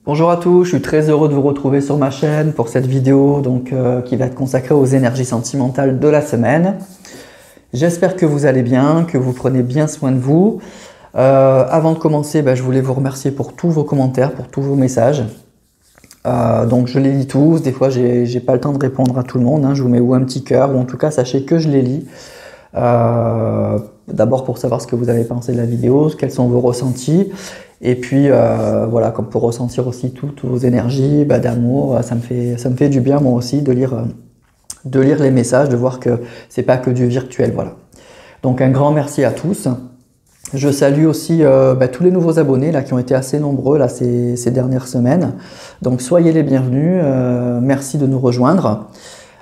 Bonjour à tous, je suis très heureux de vous retrouver sur ma chaîne pour cette vidéo qui va être consacrée aux énergies sentimentales de la semaine. J'espère que vous allez bien, que vous prenez bien soin de vous. Avant de commencer, je voulais vous remercier pour tous vos commentaires, pour tous vos messages. Donc je les lis tous, des fois j'ai pas le temps de répondre à tout le monde, je vous mets ou un petit cœur ou en tout cas sachez que je les lis. D'abord pour savoir ce que vous avez pensé de la vidéo, quels sont vos ressentis. Et puis voilà, comme pour ressentir aussi toutes vos énergies d'amour, ça me fait du bien moi aussi de lire les messages, de voir que c'est pas que du virtuel, voilà. Donc un grand merci à tous. Je salue aussi tous les nouveaux abonnés là qui ont été assez nombreux là ces dernières semaines. Donc soyez les bienvenus. Merci de nous rejoindre,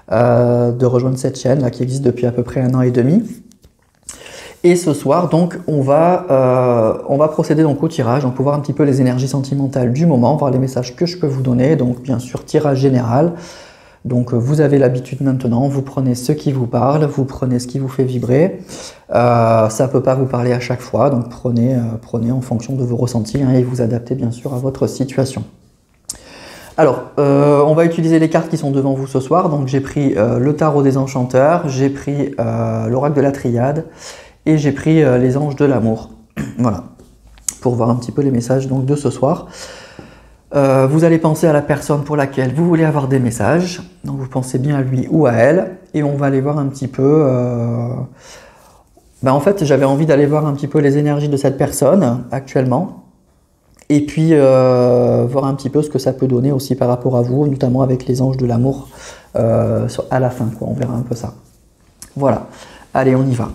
de rejoindre cette chaîne là qui existe depuis à peu près 1 an et demi. Et ce soir, donc, on va procéder donc au tirage, donc pour voir un petit peu les énergies sentimentales du moment, voir les messages que je peux vous donner. Donc, bien sûr, tirage général. Donc, vous avez l'habitude maintenant, vous prenez ce qui vous parle, vous prenez ce qui vous fait vibrer. Ça ne peut pas vous parler à chaque fois, donc prenez en fonction de vos ressentis et vous adaptez bien sûr à votre situation. Alors, on va utiliser les cartes qui sont devant vous ce soir. Donc, j'ai pris le tarot des enchanteurs, j'ai pris l'oracle de la triade, et j'ai pris les anges de l'amour, voilà, pour voir un petit peu les messages donc, de ce soir. Vous allez penser à la personne pour laquelle vous voulez avoir des messages, donc vous pensez bien à lui ou à elle, et on va aller voir un petit peu... en fait, j'avais envie d'aller voir un petit peu les énergies de cette personne actuellement, et puis voir un petit peu ce que ça peut donner aussi par rapport à vous, notamment avec les anges de l'amour à la fin, quoi. On verra un peu ça. Voilà, allez, on y va.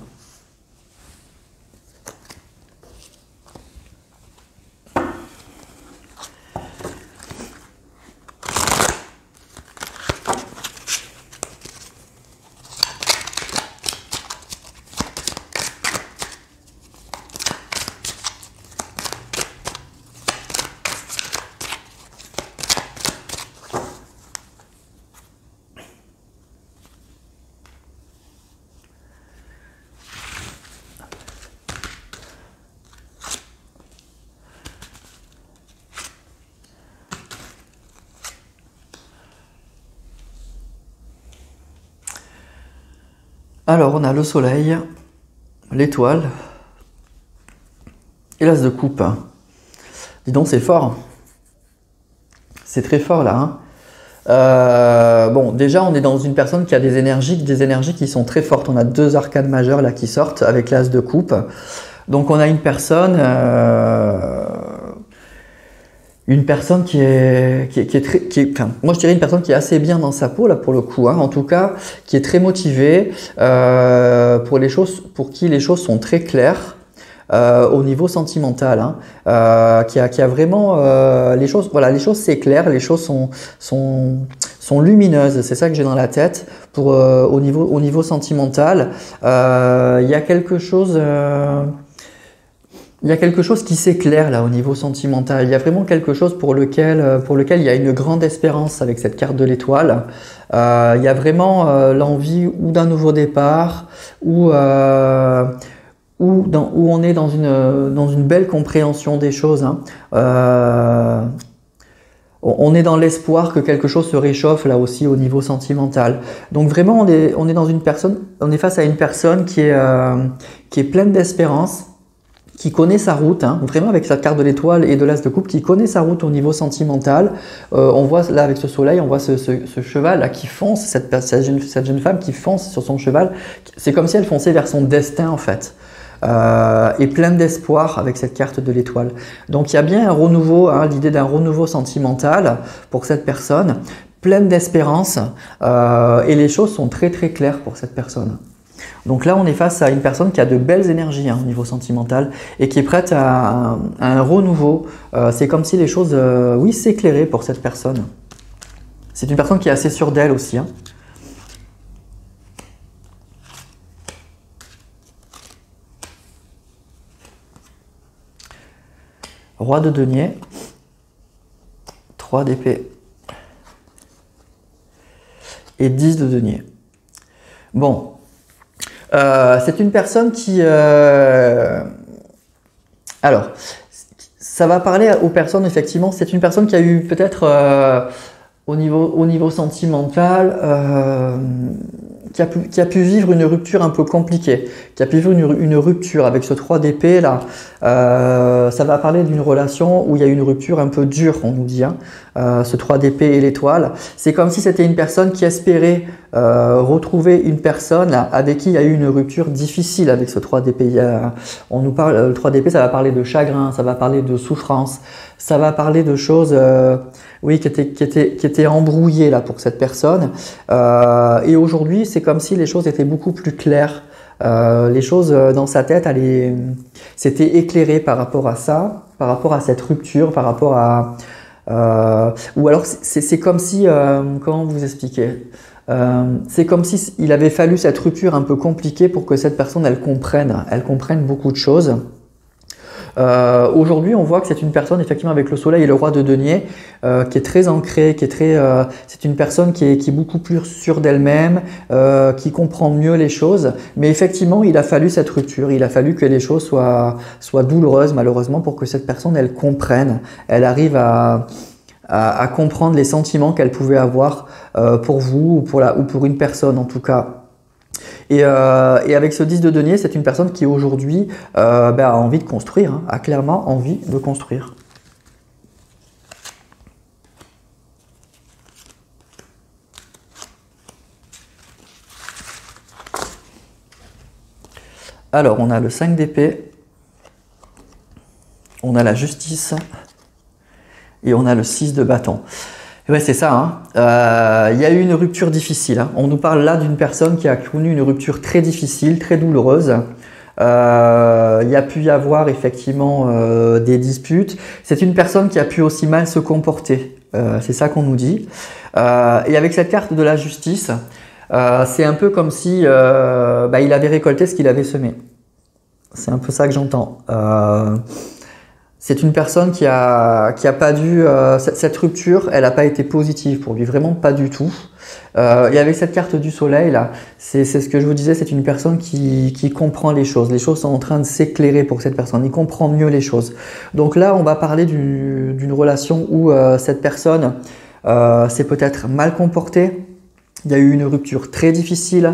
Alors, on a le soleil, l'étoile et l'as de coupe. Dis donc, c'est fort. C'est très fort, là. Bon, déjà, on est dans une personne qui a des énergies qui sont très fortes. On a 2 arcanes majeures, là, qui sortent avec l'as de coupe. Donc, on a une personne qui est enfin, moi je dirais une personne qui est assez bien dans sa peau là pour le coup, en tout cas qui est très motivée pour qui les choses sont très claires au niveau sentimental, qui a vraiment les choses, voilà, les choses c'est clair, les choses sont lumineuses, c'est ça que j'ai dans la tête pour au niveau sentimental. Il y a quelque chose. Il y a quelque chose qui s'éclaire là au niveau sentimental. Il y a vraiment quelque chose pour lequel il y a une grande espérance avec cette carte de l'étoile. Il y a vraiment l'envie ou d'un nouveau départ ou on est dans une belle compréhension des choses. On est dans l'espoir que quelque chose se réchauffe là aussi au niveau sentimental. Donc vraiment on est face à une personne qui est pleine d'espérance, qui connaît sa route, vraiment avec cette carte de l'étoile et de l'as de coupe, qui connaît sa route au niveau sentimental. On voit là avec ce soleil, on voit ce cheval là qui fonce, cette jeune femme qui fonce sur son cheval. C'est comme si elle fonçait vers son destin en fait. Et pleine d'espoir avec cette carte de l'étoile. Donc il y a bien un renouveau, l'idée d'un renouveau sentimental pour cette personne, pleine d'espérance, et les choses sont très très claires pour cette personne. Donc là, on est face à une personne qui a de belles énergies au niveau sentimental et qui est prête à un renouveau. C'est comme si les choses, s'éclairaient pour cette personne. C'est une personne qui est assez sûre d'elle aussi. Roi de denier, 3 d'épée et 10 de denier. Bon. C'est une personne qui... Alors, ça va parler aux personnes, effectivement. C'est une personne qui a eu peut-être au niveau sentimental, qui a pu vivre une rupture un peu compliquée, qui a pu vivre une rupture avec ce 3 d'épée là. Ça va parler d'une relation où il y a eu une rupture un peu dure, on nous dit, hein. Ce 3 d'épée et l'étoile. C'est comme si c'était une personne qui espérait retrouver une personne là, avec qui il y a eu une rupture difficile avec ce 3 d'épée. On nous parle, le 3 d'épée, ça va parler de chagrin, ça va parler de souffrance, ça va parler de choses oui, qui étaient embrouillées là pour cette personne. Et aujourd'hui, c'est comme si les choses étaient beaucoup plus claires. Les choses dans sa tête, c'était éclairé par rapport à ça, par rapport à cette rupture, par rapport à ou alors c'est comme si comment vous expliquer, c'est comme si il avait fallu cette rupture un peu compliquée pour que cette personne elle comprenne beaucoup de choses. Aujourd'hui, on voit que c'est une personne effectivement avec le soleil et le roi de denier qui est très ancrée, c'est une personne qui est beaucoup plus sûre d'elle-même, qui comprend mieux les choses. Mais effectivement, il a fallu cette rupture, il a fallu que les choses soient douloureuses malheureusement pour que cette personne elle comprenne, elle arrive à comprendre les sentiments qu'elle pouvait avoir pour vous ou pour une personne en tout cas. Et avec ce 10 de denier, c'est une personne qui aujourd'hui a envie de construire, hein, a clairement envie de construire. Alors, on a le 5 d'épée, on a la justice et on a le 6 de bâton. Ouais, c'est ça, hein. Il y a eu une rupture difficile, hein. On nous parle là d'une personne qui a connu une rupture très difficile, très douloureuse. Il y a pu y avoir effectivement des disputes. C'est une personne qui a pu aussi mal se comporter. C'est ça qu'on nous dit. Et avec cette carte de la justice, c'est un peu comme si il avait récolté ce qu'il avait semé. C'est un peu ça que j'entends. C'est une personne qui a pas dû cette rupture, elle n'a pas été positive pour lui, vraiment pas du tout. Et avec cette carte du soleil là, c'est ce que je vous disais, c'est une personne qui comprend les choses. Les choses sont en train de s'éclairer pour cette personne. Il comprend mieux les choses. Donc là, on va parler d'une relation où cette personne s'est peut-être mal comportée. Il y a eu une rupture très difficile.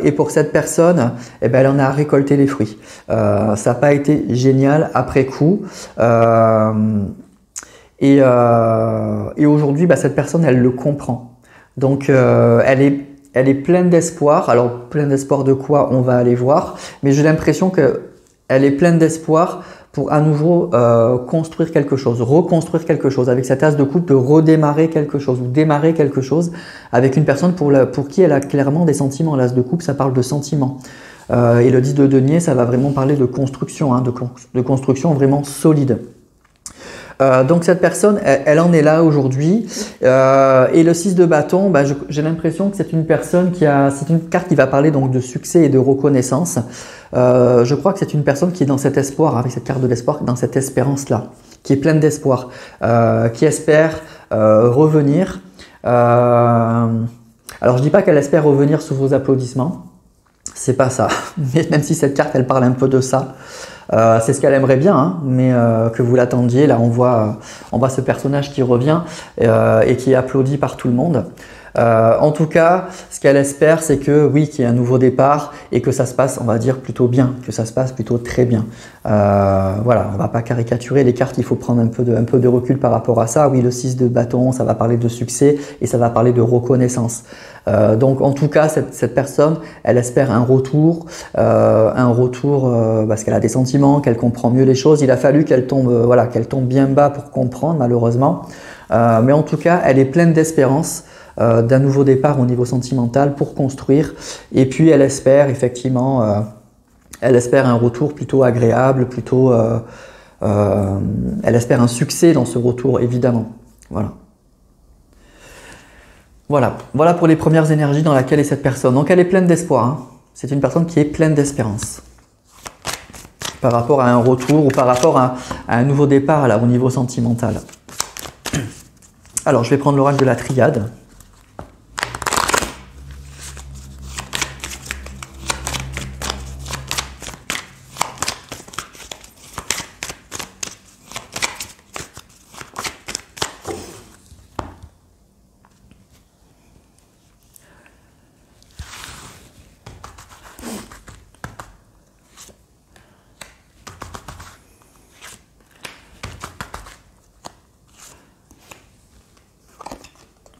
Et pour cette personne, elle en a récolté les fruits. Ça n'a pas été génial après coup. Et aujourd'hui, cette personne, elle le comprend. Donc, elle est pleine d'espoir. Alors, pleine d'espoir de quoi? On va aller voir. Mais j'ai l'impression qu'elle est pleine d'espoir pour à nouveau construire quelque chose, reconstruire quelque chose, avec cette as de coupe, de redémarrer quelque chose ou démarrer quelque chose avec une personne pour qui elle a clairement des sentiments. L'as de coupe, ça parle de sentiments. Et le 10 de denier, ça va vraiment parler de construction, hein, de construction vraiment solide. Donc cette personne, elle en est là aujourd'hui. Et le 6 de bâton, j'ai l'impression que c'est une personne c'est une carte qui va parler donc de succès et de reconnaissance. Je crois que c'est une personne qui est dans cet espoir, avec cette carte de l'espoir, dans cette espérance-là, qui est pleine d'espoir, qui espère revenir. Alors je dis pas qu'elle espère revenir sous vos applaudissements, c'est pas ça. Mais même si cette carte, elle parle un peu de ça. C'est ce qu'elle aimerait bien, hein, mais que vous l'attendiez. Là, on voit ce personnage qui revient et qui est applaudi par tout le monde. En tout cas, ce qu'elle espère, c'est que oui, qu'il y ait un nouveau départ et que ça se passe, on va dire, plutôt bien, que ça se passe plutôt très bien. Voilà, on va pas caricaturer les cartes, il faut prendre un peu de recul par rapport à ça. Oui, le 6 de bâton, ça va parler de succès et ça va parler de reconnaissance. Donc en tout cas, cette personne, elle espère un retour parce qu'elle a des sentiments, qu'elle comprend mieux les choses. Il a fallu qu'elle tombe bien bas pour comprendre, malheureusement. Mais en tout cas, elle est pleine d'espérance. D'un nouveau départ au niveau sentimental pour construire, et puis elle espère effectivement elle espère un retour plutôt agréable, elle espère un succès dans ce retour, évidemment. Voilà pour les premières énergies dans laquelle est cette personne. Donc elle est pleine d'espoir, hein. C'est une personne qui est pleine d'espérance par rapport à un retour ou par rapport à un nouveau départ là, au niveau sentimental. Alors je vais prendre l'oracle de la triade.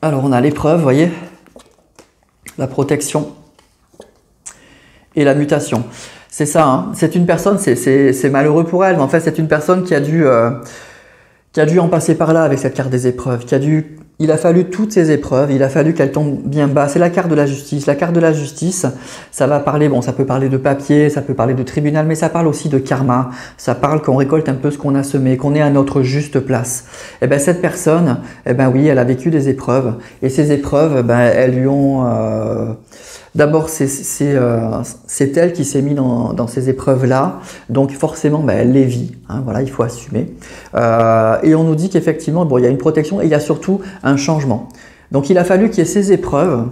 Alors on a l'épreuve, vous voyez, la protection et la mutation. C'est ça, hein. C'est une personne, c'est malheureux pour elle, mais en fait c'est une personne qui a dû en passer par là avec cette carte des épreuves, il a fallu toutes ces épreuves, il a fallu qu'elles tombent bien bas. C'est la carte de la justice. La carte de la justice, ça va parler, bon, ça peut parler de papier, ça peut parler de tribunal, mais ça parle aussi de karma. Ça parle qu'on récolte un peu ce qu'on a semé, qu'on est à notre juste place. Et ben cette personne, eh ben oui, elle a vécu des épreuves, et ces épreuves, ben elles lui ont d'abord, c'est elle qui s'est mise dans ces épreuves-là, donc forcément, ben, elle les vit. Hein, voilà, il faut assumer. Et on nous dit qu'effectivement, bon, il y a une protection et il y a surtout un changement. Donc, il a fallu qu'il y ait ces épreuves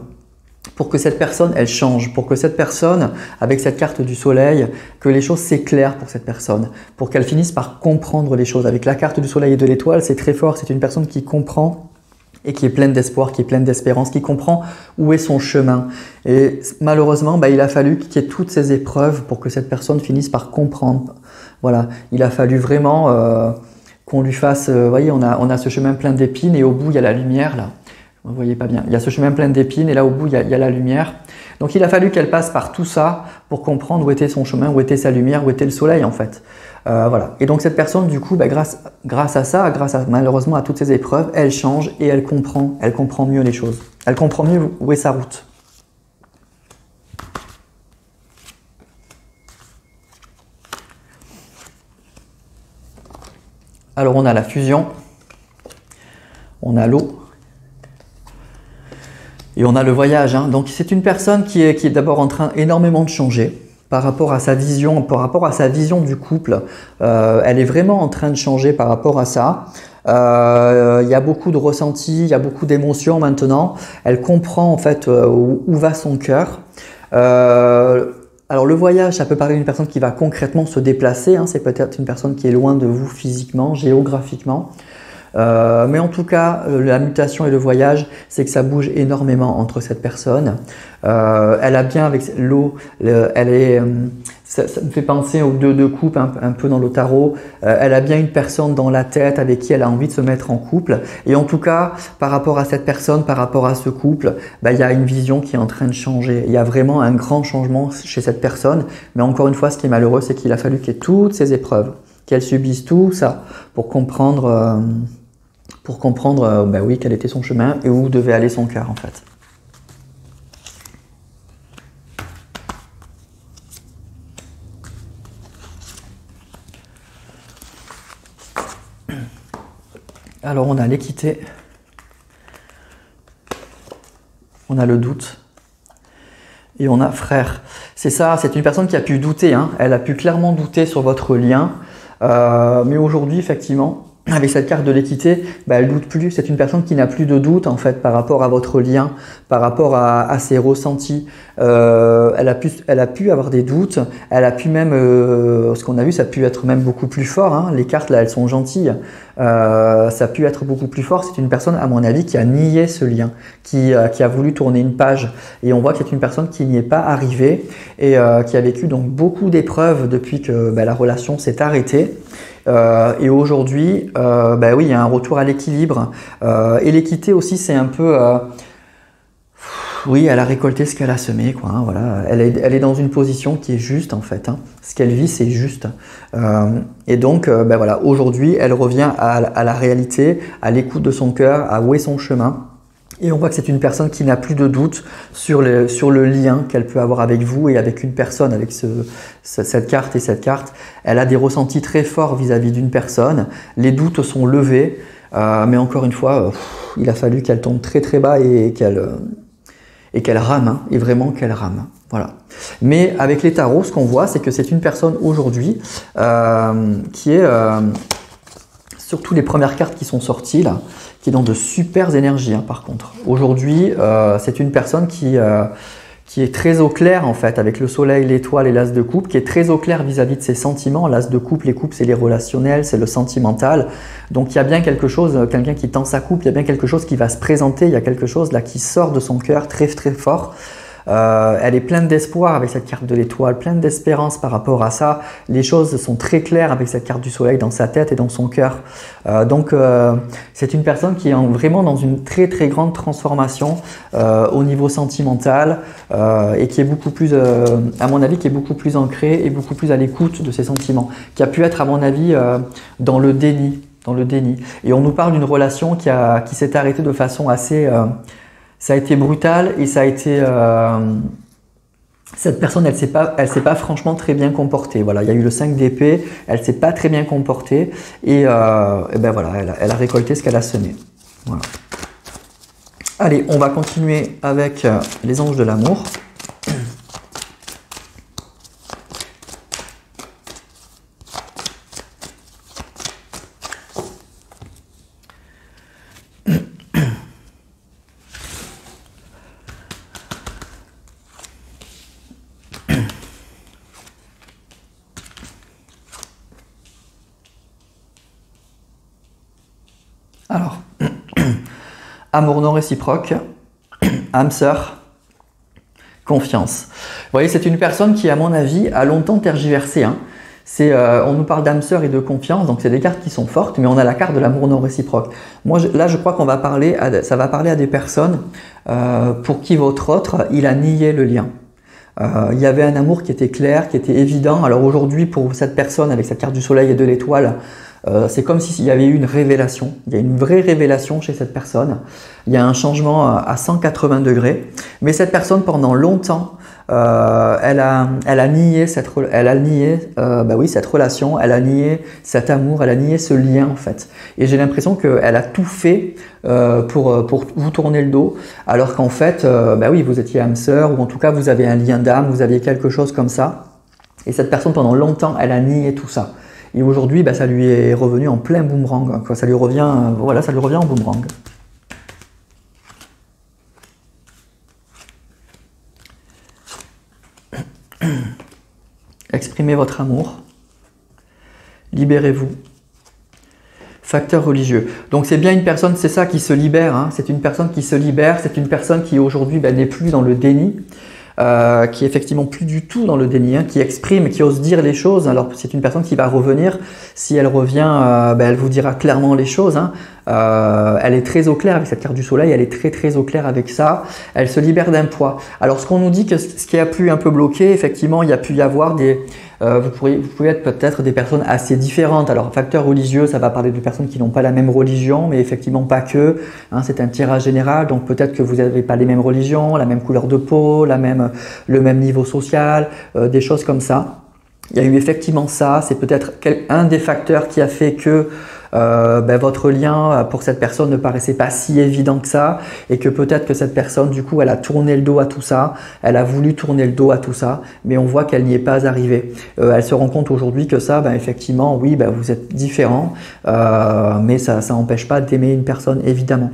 pour que cette personne, elle change, pour que cette personne, avec cette carte du soleil, que les choses s'éclairent pour cette personne, pour qu'elle finisse par comprendre les choses. Avec la carte du soleil et de l'étoile, c'est très fort, c'est une personne qui comprend et qui est pleine d'espoir, qui est pleine d'espérance, qui comprend où est son chemin. Et malheureusement, il a fallu qu'il y ait toutes ces épreuves pour que cette personne finisse par comprendre. Voilà, il a fallu vraiment qu'on lui fasse... vous voyez, on a ce chemin plein d'épines et au bout, il y a la lumière, là. Vous voyez pas bien. Il y a ce chemin plein d'épines et là, au bout, il y a la lumière. Donc, il a fallu qu'elle passe par tout ça pour comprendre où était son chemin, où était sa lumière, où était le soleil, en fait. Voilà. Et donc cette personne, du coup, grâce à ça, malheureusement à toutes ces épreuves, elle change et elle comprend mieux les choses. Elle comprend mieux où est sa route. Alors on a la fusion, on a l'eau et on a le voyage. Hein. Donc c'est une personne qui est d'abord en train énormément de changer. Par rapport à sa vision du couple, elle est vraiment en train de changer par rapport à ça. Il y a beaucoup de ressentis, il y a beaucoup d'émotions maintenant. Elle comprend en fait où va son cœur. Alors le voyage, ça peut parler d'une personne qui va concrètement se déplacer. Hein. C'est peut-être une personne qui est loin de vous physiquement, géographiquement. Mais en tout cas, la mutation et le voyage, c'est que ça bouge énormément entre cette personne. Elle a bien avec l'eau, ça me fait penser aux deux de coupe un peu dans le tarot. Elle a bien une personne dans la tête avec qui elle a envie de se mettre en couple. Et en tout cas, par rapport à cette personne, par rapport à ce couple, il y a une vision qui est en train de changer. Il y a vraiment un grand changement chez cette personne. Mais encore une fois, ce qui est malheureux, c'est qu'il a fallu qu'il y ait toutes ces épreuves, qu'elle subisse tout ça pour comprendre oui, quel était son chemin et où devait aller son cœur en fait. Alors on a l'équité, on a le doute et on a frère. C'est ça, c'est une personne qui a pu douter, hein. Elle a pu clairement douter sur votre lien, mais aujourd'hui effectivement, avec cette carte de l'équité, elle doute plus. C'est une personne qui n'a plus de doute en fait par rapport à votre lien, par rapport à ses ressentis. Elle a pu avoir des doutes. Elle a pu même, ce qu'on a vu, ça a pu être même beaucoup plus fort. Hein. Les cartes là, elles sont gentilles. Ça a pu être beaucoup plus fort. C'est une personne, à mon avis, qui a nié ce lien, qui a voulu tourner une page. Et on voit que c'est une personne qui n'y est pas arrivée et qui a vécu donc beaucoup d'épreuves depuis que la relation s'est arrêtée. Et aujourd'hui, oui, il y a un retour à l'équilibre. Et l'équité aussi, c'est un peu... oui, elle a récolté ce qu'elle a semé, quoi. Hein, voilà. Elle est dans une position qui est juste, en fait. Hein. Ce qu'elle vit, c'est juste. Et donc, voilà, aujourd'hui, elle revient à la réalité, à l'écoute de son cœur, à où est son chemin. Et on voit que c'est une personne qui n'a plus de doute sur le lien qu'elle peut avoir avec vous et avec une personne, avec cette carte et cette carte. Elle a des ressentis très forts vis-à-vis d'une personne. Les doutes sont levés, mais encore une fois, il a fallu qu'elle tombe très très bas et qu'elle rame, hein, et vraiment qu'elle rame. Voilà. Mais avec les tarots, ce qu'on voit, c'est que c'est une personne aujourd'hui qui est, surtout les premières cartes qui sont sorties là, qui est dans de super énergies hein, par contre. Aujourd'hui, c'est une personne qui est très au clair en fait, avec le soleil, l'étoile et l'as de coupe, qui est très au clair vis-à-vis de ses sentiments. L'as de coupe, les coupes, c'est les relationnels, c'est le sentimental. Donc il y a bien quelque chose, quelqu'un qui tend sa coupe, il y a bien quelque chose qui va se présenter, il y a quelque chose là qui sort de son cœur très très fort. Elle est pleine d'espoir avec cette carte de l'étoile, pleine d'espérance par rapport à ça. Les choses sont très claires avec cette carte du soleil dans sa tête et dans son cœur. Donc c'est une personne qui est vraiment dans une très très grande transformation au niveau sentimental et qui est beaucoup plus, à mon avis, qui est beaucoup plus ancrée et beaucoup plus à l'écoute de ses sentiments, qui a pu être à mon avis dans le déni. Et on nous parle d'une relation qui s'est arrêtée de façon assez... ça a été brutal et ça a été... cette personne, elle s'est pas franchement très bien comportée. Voilà, il y a eu le 5 d'épée, elle s'est pas très bien comportée et ben voilà, elle a récolté ce qu'elle a semé. Voilà. Allez, on va continuer avec les anges de l'amour. Alors, amour non réciproque, âme sœur, confiance. Vous voyez, c'est une personne qui, à mon avis, a longtemps tergiversé. Hein. On nous parle d'âme sœur et de confiance, donc c'est des cartes qui sont fortes, mais on a la carte de l'amour non réciproque. Moi, là, je crois qu'on va parler, ça va parler à des personnes pour qui votre autre, il a nié le lien. Il y avait un amour qui était clair, qui était évident. Alors aujourd'hui, pour cette personne, avec cette carte du soleil et de l'étoile, c'est comme s'il y avait eu une révélation. Il y a une vraie révélation chez cette personne. Il y a un changement à 180 degrés. Mais cette personne, pendant longtemps, elle a nié cette relation, elle a nié cet amour, elle a nié ce lien en fait. Et j'ai l'impression qu'elle a tout fait pour vous tourner le dos, alors qu'en fait, oui, vous étiez âme sœur, ou en tout cas vous avez un lien d'âme, vous aviez quelque chose comme ça. Et cette personne, pendant longtemps, elle a nié tout ça. Et aujourd'hui, ça lui est revenu en plein boomerang, quoi. Ça lui revient en boomerang. Exprimez votre amour. Libérez-vous. Facteur religieux. Donc c'est bien une personne, c'est ça, qui se libère. Hein. C'est une personne qui se libère. C'est une personne qui aujourd'hui n'est plus dans le déni. Qui est effectivement plus du tout dans le déni, hein, qui exprime, qui ose dire les choses. Alors c'est une personne qui va revenir. Si elle revient, elle vous dira clairement les choses. Hein. Elle est très au clair avec cette carte du soleil, elle est très très au clair avec ça. Elle se libère d'un poids. Alors ce qu'on nous dit que ce qui a pu un peu bloquer, effectivement, il y a pu y avoir des... vous pouvez être peut-être des personnes assez différentes. Alors, facteur religieux, ça va parler de personnes qui n'ont pas la même religion, mais effectivement pas que. Hein, c'est un tirage général, donc peut-être que vous n'avez pas les mêmes religions, la même couleur de peau, le même niveau social, des choses comme ça. Il y a eu effectivement ça, c'est peut-être un des facteurs qui a fait que votre lien pour cette personne ne paraissait pas si évident que ça, et que peut-être que cette personne, du coup, elle a tourné le dos à tout ça, elle a voulu tourner le dos à tout ça, mais on voit qu'elle n'y est pas arrivée. Elle se rend compte aujourd'hui que ça, effectivement, oui, vous êtes différents, mais ça n'empêche pas d'aimer une personne, évidemment.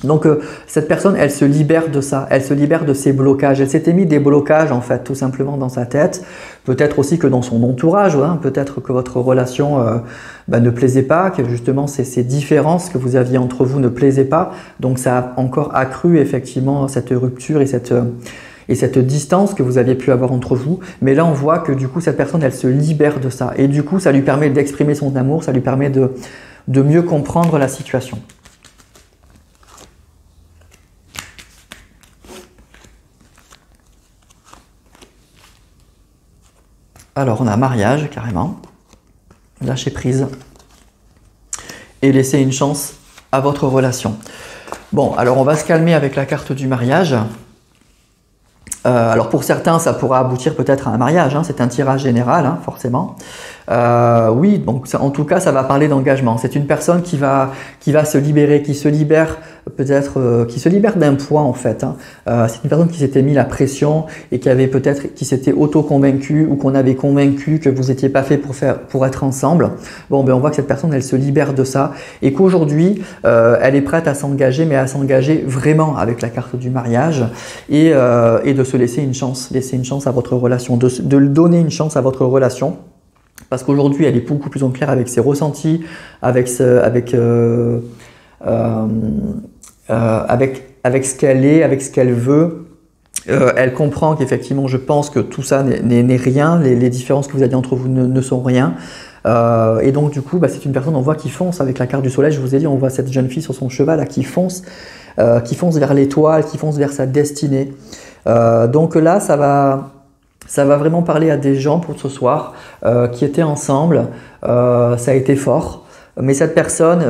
Donc cette personne, elle se libère de ça, elle se libère de ses blocages. Elle s'était mis des blocages en fait, tout simplement dans sa tête. Peut-être aussi que dans son entourage, hein, peut-être que votre relation ne plaisait pas, que justement ces différences que vous aviez entre vous ne plaisaient pas. Donc ça a encore accru effectivement cette rupture et cette distance que vous aviez pu avoir entre vous. Mais là, on voit que du coup, cette personne, elle se libère de ça. Et du coup, ça lui permet d'exprimer son amour, ça lui permet de mieux comprendre la situation. Alors, on a mariage, carrément. Lâcher prise. Et laisser une chance à votre relation. Bon, alors on va se calmer avec la carte du mariage. Alors pour certains, ça pourra aboutir peut-être à un mariage. Hein, c'est un tirage général, hein, forcément. Oui, donc ça, en tout cas, ça va parler d'engagement. C'est une personne qui va se libérer, qui se libère peut-être, qui se libère d'un poids en fait. Hein. C'est une personne qui s'était mis la pression et qui s'était auto-convaincu ou qu'on avait convaincu que vous n'étiez pas fait pour être ensemble. Bon, on voit que cette personne, elle se libère de ça et qu'aujourd'hui, elle est prête à s'engager, mais à s'engager vraiment avec la carte du mariage et de se laisser une chance à votre relation, de donner une chance à votre relation. Parce qu'aujourd'hui, elle est beaucoup plus en clair avec ses ressentis, avec ce qu'elle est, avec ce qu'elle veut. Elle comprend qu'effectivement, je pense que tout ça n'est rien, les différences que vous avez entre vous ne sont rien. Et donc du coup, bah, c'est une personne, on voit qui fonce avec la carte du soleil. Je vous ai dit, on voit cette jeune fille sur son cheval là, qui fonce vers l'étoile, qui fonce vers sa destinée. Donc là, ça va vraiment parler à des gens pour ce soir qui étaient ensemble. Ça a été fort, mais cette personne,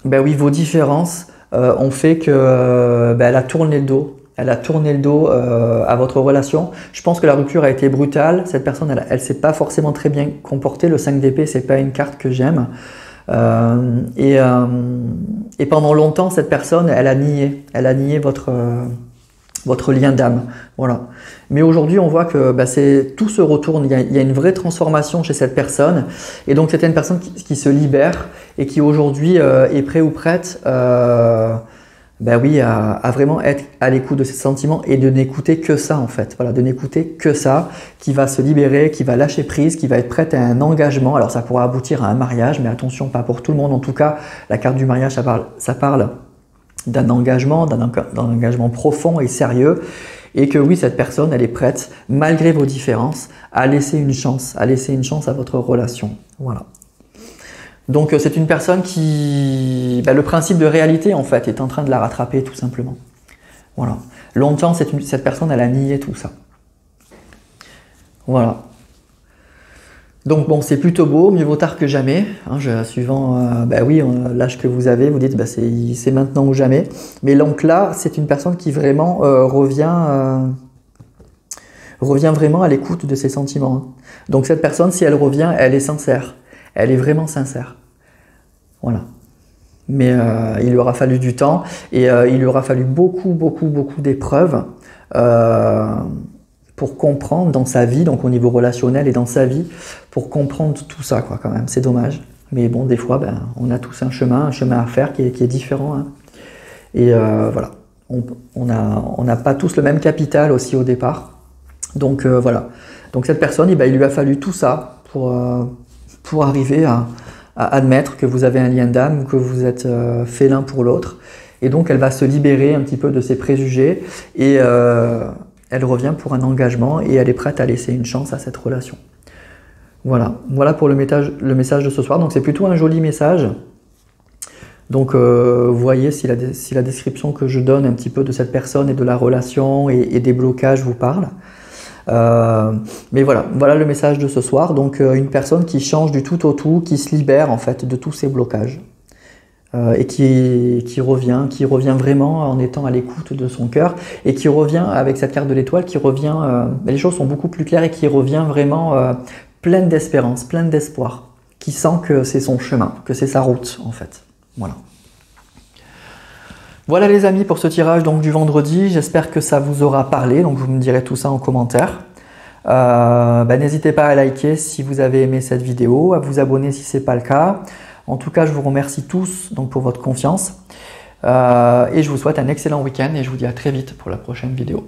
ben oui, vos différences ont fait que ben, elle a tourné le dos. Elle a tourné le dos à votre relation. Je pense que la rupture a été brutale. Cette personne, elle s'est pas forcément très bien comportée. Le 5 d'épée, c'est pas une carte que j'aime. Et pendant longtemps, cette personne, elle a nié votre lien d'âme. Voilà. Mais aujourd'hui, on voit que bah, tout se retourne. Il y a une vraie transformation chez cette personne. Et donc, c'était une personne qui se libère et qui aujourd'hui est prêt ou prête ben oui, à vraiment être à l'écoute de ses sentiments et de n'écouter que ça en fait. Voilà, de n'écouter que ça, qui va se libérer, qui va lâcher prise, qui va être prête à un engagement. Alors ça pourra aboutir à un mariage, mais attention, pas pour tout le monde. En tout cas, la carte du mariage, ça parle d'un engagement, d'un engagement profond et sérieux. Et que oui, cette personne, elle est prête, malgré vos différences, à laisser une chance à votre relation. Voilà. Donc c'est une personne qui, le principe de réalité en fait est en train de la rattraper tout simplement. Voilà. Longtemps cette personne elle a nié tout ça. Voilà. Donc bon, c'est plutôt beau, mieux vaut tard que jamais. Hein, suivant oui, l'âge que vous avez, vous dites c'est maintenant ou jamais. Mais donc là, c'est une personne qui vraiment revient vraiment à l'écoute de ses sentiments. Hein. Donc cette personne, si elle revient, elle est sincère. Elle est vraiment sincère. Voilà. Mais il lui aura fallu du temps et il lui aura fallu beaucoup d'épreuves pour comprendre dans sa vie, donc au niveau relationnel et dans sa vie, pour comprendre tout ça, quoi, quand même. C'est dommage. Mais bon, des fois, on a tous un chemin à faire qui est différent. Hein. Et voilà. On n'a pas tous le même capital aussi au départ. Donc voilà. Donc cette personne, il lui a fallu tout ça pour arriver à admettre que vous avez un lien d'âme ou que vous êtes fait l'un pour l'autre. Et donc, elle va se libérer un petit peu de ses préjugés et elle revient pour un engagement et elle est prête à laisser une chance à cette relation. Voilà pour le message de ce soir. Donc, c'est plutôt un joli message. Donc, vous voyez si la description que je donne un petit peu de cette personne et de la relation et des blocages vous parle. Mais voilà le message de ce soir. Donc une personne qui change du tout au tout, qui se libère en fait de tous ces blocages et qui revient vraiment en étant à l'écoute de son cœur et qui revient avec cette carte de l'étoile, qui revient, les choses sont beaucoup plus claires et qui revient vraiment pleine d'espérance, pleine d'espoir, qui sent que c'est son chemin, que c'est sa route en fait. Voilà les amis pour ce tirage donc, du vendredi, j'espère que ça vous aura parlé, donc vous me direz tout ça en commentaire. N'hésitez pas à liker si vous avez aimé cette vidéo, à vous abonner si ce n'est pas le cas. En tout cas, je vous remercie tous donc, pour votre confiance et je vous souhaite un excellent week-end et je vous dis à très vite pour la prochaine vidéo.